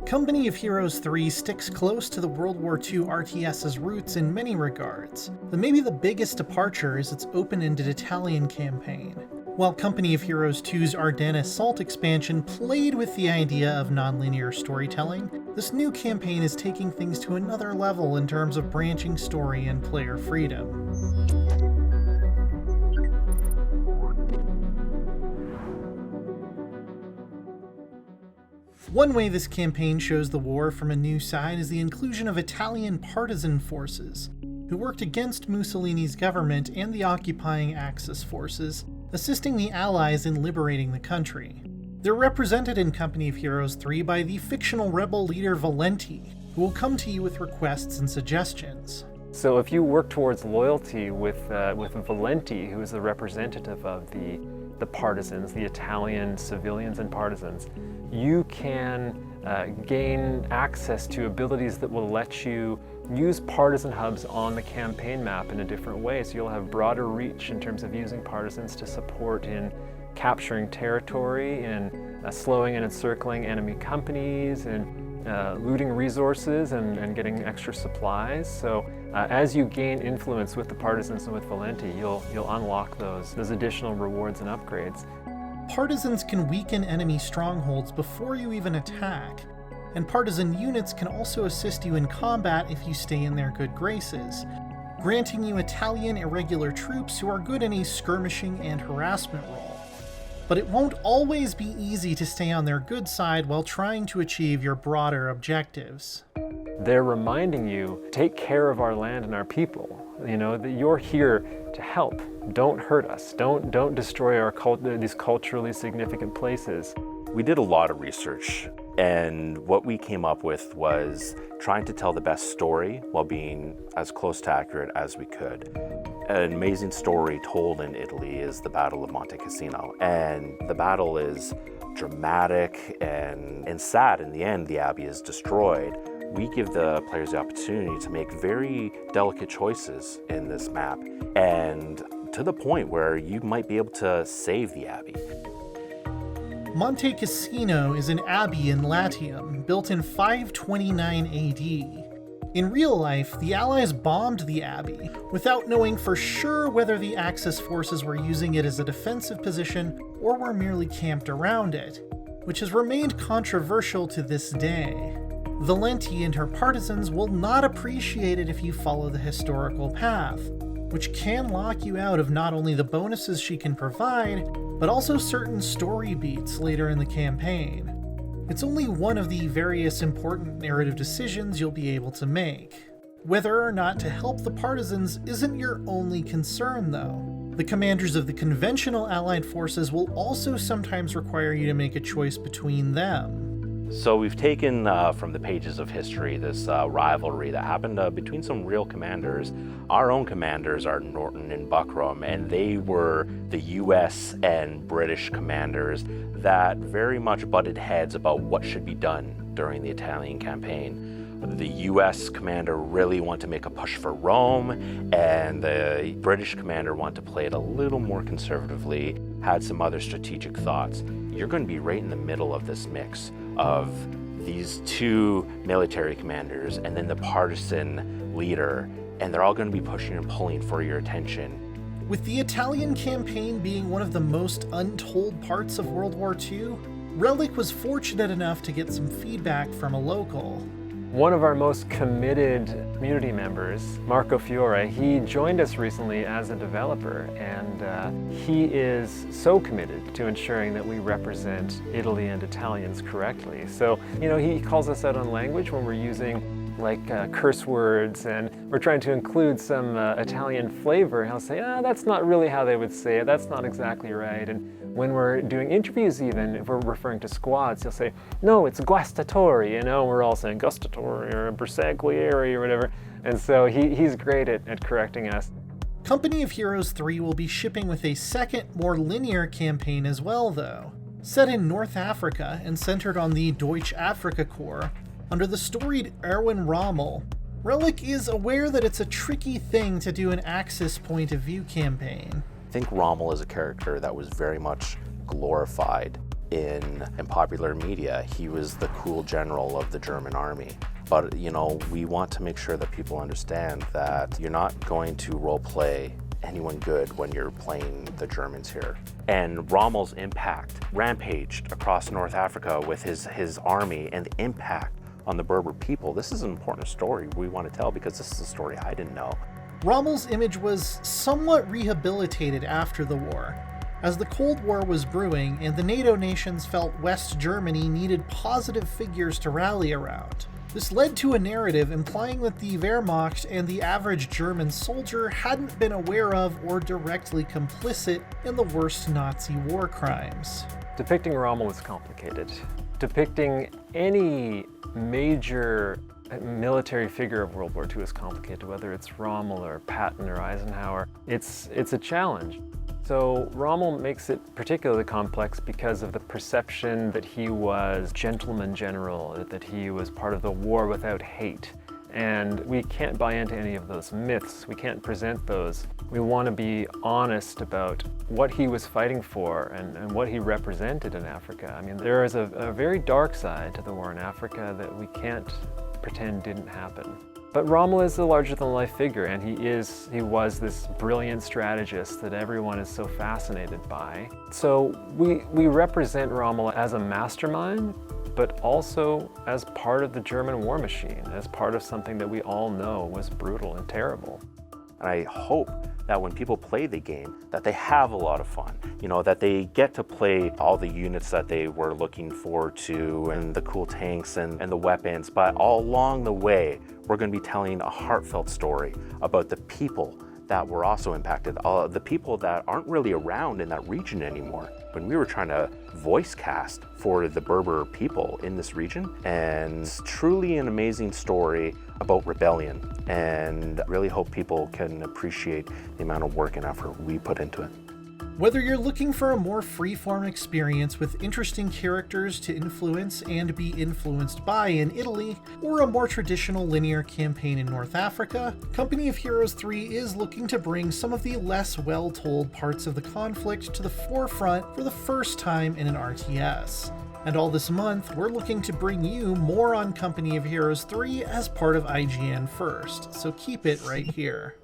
Company of Heroes 3 sticks close to the World War II RTS's roots in many regards, but maybe the biggest departure is its open-ended Italian campaign. While Company of Heroes 2's Ardennes Assault expansion played with the idea of non-linear storytelling, this new campaign is taking things to another level in terms of branching story and player freedom. One way this campaign shows the war from a new side is the inclusion of Italian partisan forces, who worked against Mussolini's government and the occupying Axis forces, assisting the Allies in liberating the country. They're represented in Company of Heroes 3 by the fictional rebel leader Valenti, who will come to you with requests and suggestions. So if you work towards loyalty with Valenti, who is the representative of the partisans, the Italian civilians and partisans, you can gain access to abilities that will let you use partisan hubs on the campaign map in a different way. So you'll have broader reach in terms of using partisans to support in capturing territory and slowing and encircling enemy companies and looting resources and getting extra supplies. So as you gain influence with the partisans and with Valenti, you'll unlock those additional rewards and upgrades. Partisans can weaken enemy strongholds before you even attack, and partisan units can also assist you in combat if you stay in their good graces, granting you Italian irregular troops who are good in a skirmishing and harassment role. But it won't always be easy to stay on their good side while trying to achieve your broader objectives. They're reminding you, take care of our land and our people. You know, that you're here to help. Don't hurt us. Don't destroy these culturally significant places. We did a lot of research, and what we came up with was trying to tell the best story while being as close to accurate as we could. An amazing story told in Italy is the Battle of Monte Cassino, and the battle is dramatic and sad. In the end, the abbey is destroyed. We give the players the opportunity to make very delicate choices in this map, and to the point where you might be able to save the abbey. Monte Cassino is an abbey in Latium, built in 529 AD. In real life, the Allies bombed the abbey, without knowing for sure whether the Axis forces were using it as a defensive position or were merely camped around it, which has remained controversial to this day. Valenti and her partisans will not appreciate it if you follow the historical path, which can lock you out of not only the bonuses she can provide, but also certain story beats later in the campaign. It's only one of the various important narrative decisions you'll be able to make. Whether or not to help the partisans isn't your only concern, though. The commanders of the conventional Allied forces will also sometimes require you to make a choice between them. So we've taken from the pages of history this rivalry that happened between some real commanders. Our own commanders are Norton and Buckram, and they were the US and British commanders that very much butted heads about what should be done during the Italian campaign. The US commander really wanted to make a push for Rome, and the British commander wanted to play it a little more conservatively, had some other strategic thoughts. You're going to be right in the middle of this mix of these two military commanders and then the partisan leader, and they're all going to be pushing and pulling for your attention. With the Italian campaign being one of the most untold parts of World War II, Relic was fortunate enough to get some feedback from a local. One of our most committed community members, Marco Fiore, he joined us recently as a developer, and he is so committed to ensuring that we represent Italy and Italians correctly. So, you know, he calls us out on language when we're using like curse words, and we're trying to include some Italian flavor. He'll say, that's not really how they would say it, that's not exactly right. And when we're doing interviews even, if we're referring to squads, he'll say, no, it's guastatori, you know, we're all saying gustatori or bersaglieri or whatever. And so he's great at correcting us. Company of Heroes 3 will be shipping with a second, more linear campaign as well, though. Set in North Africa and centered on the Deutsche Afrika Corps, under the storied Erwin Rommel, Relic is aware that it's a tricky thing to do an Axis point of view campaign. I think Rommel is a character that was very much glorified in popular media. He was the cool general of the German army. But, you know, we want to make sure that people understand that you're not going to role play anyone good when you're playing the Germans here. And Rommel's impact rampaged across North Africa with his army and the impact on the Berber people. This is an important story we want to tell because this is a story I didn't know. Rommel's image was somewhat rehabilitated after the war. As the Cold War was brewing and the NATO nations felt West Germany needed positive figures to rally around. This led to a narrative implying that the Wehrmacht and the average German soldier hadn't been aware of or directly complicit in the worst Nazi war crimes. Depicting Rommel is complicated. Depicting any major military figure of World War II is complicated, whether it's Rommel or Patton or Eisenhower. It's a challenge. So Rommel makes it particularly complex because of the perception that he was gentleman general, that he was part of the war without hate. And we can't buy into any of those myths. We can't present those. We want to be honest about what he was fighting for and what he represented in Africa. I mean, there is a very dark side to the war in Africa that we can't pretend didn't happen. But Rommel is a larger-than-life figure, and he was this brilliant strategist that everyone is so fascinated by. So we represent Rommel as a mastermind, but also as part of the German war machine, as part of something that we all know was brutal and terrible. And I hope that when people play the game, that they have a lot of fun. You know, that they get to play all the units that they were looking forward to, and the cool tanks and the weapons, but all along the way, we're going to be telling a heartfelt story about the people that were also impacted, the people that aren't really around in that region anymore. When we were trying to voice cast for the Berber people in this region, and it's truly an amazing story about rebellion, and really hope people can appreciate the amount of work and effort we put into it. Whether you're looking for a more free-form experience with interesting characters to influence and be influenced by in Italy, or a more traditional linear campaign in North Africa, Company of Heroes 3 is looking to bring some of the less well-told parts of the conflict to the forefront for the first time in an RTS. And all this month, we're looking to bring you more on Company of Heroes 3 as part of IGN First, so keep it right here.